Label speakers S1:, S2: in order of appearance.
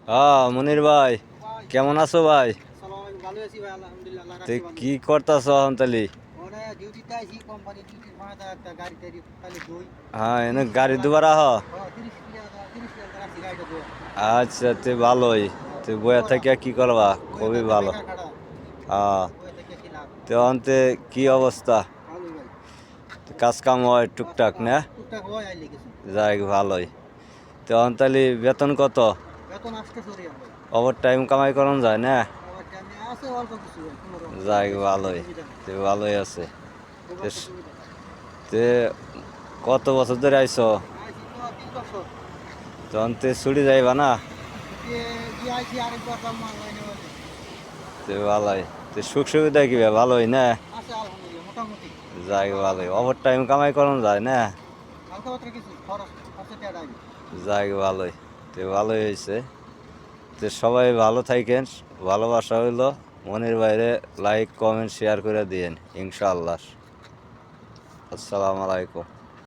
S1: হ্যাঁ মনির ভাই, কেমন আছো ভাই?
S2: ভালো আছি ভাই, আলহামদুলিল্লাহ, আল্লাহ
S1: তে
S2: রাখছে ভালো।
S1: কি করতাছ এখন তালি?
S2: ওরে ডিউটিতে আইছি, কোম্পানি ডিউটির ভাড়া একটা গাড়ি টাড়ি খালি দুই
S1: হ্যাঁ এনে
S2: 30
S1: গাড়ি
S2: টাকা লাগে।
S1: দুবার আহ।
S2: হ্যাঁ 30 টাকা রাখছি গাড়িটা দুয়া।
S1: আচ্ছা তে ভালোই। তে বইয়া থেকে কি করবা?
S2: বইয়ে
S1: খুবই
S2: থাকতে
S1: ভালো।
S2: বেকার খাড়া,
S1: হ্যাঁ
S2: বইয়ে থেকে কি লাভ?
S1: তে অন্তে কি অবস্থা?
S2: ভালোই ভাই।
S1: কাজ কাম হয়
S2: কাজ
S1: টুকটাক না?
S2: টুকটাক হয় আইলে কিছু।
S1: যাই ভালোই। তে অন্তালি বেতন কত?
S2: বেতন আসতে সরি ভাই।
S1: ওভার টাইম কামাই করন যায় না?
S2: আবার জানি আছে অল্প কিছু ভাই, কোনো রকম
S1: যাই
S2: বেশি একটা
S1: ভালোই।
S2: সুবিধা নেই।
S1: তে ভালোই আছে।
S2: খুব
S1: তে
S2: একটা সুবিধা নেই।
S1: তে কত বছর ধরে আইছো?
S2: আইছি তো 3 বছর।
S1: তো অন্তে ছুটি যাইবা না?
S2: দিয়ে দিয়ে আইছি আরেকবার দাম অনলাইনে
S1: তে ভালোই। তে সুখ সুবিধা কি ভালোই না?
S2: আছে আলহামদুলিল্লাহ মোটামুটি।
S1: যাই ভালোই। ওভার টাইম কামাই করন যায় না?
S2: হালকা পাতলা কিছু খরচ খরচে টাকা আইবে।
S1: যাই ভালোই। তো ভালোই হয়েছে। তো সবাই ভালো থাকেন, ভালোবাসা হইলো। মনের বাইরে লাইক কমেন্ট শেয়ার করে দিয়েন ইনশাআল্লাহ। আসসালামু আলাইকুম।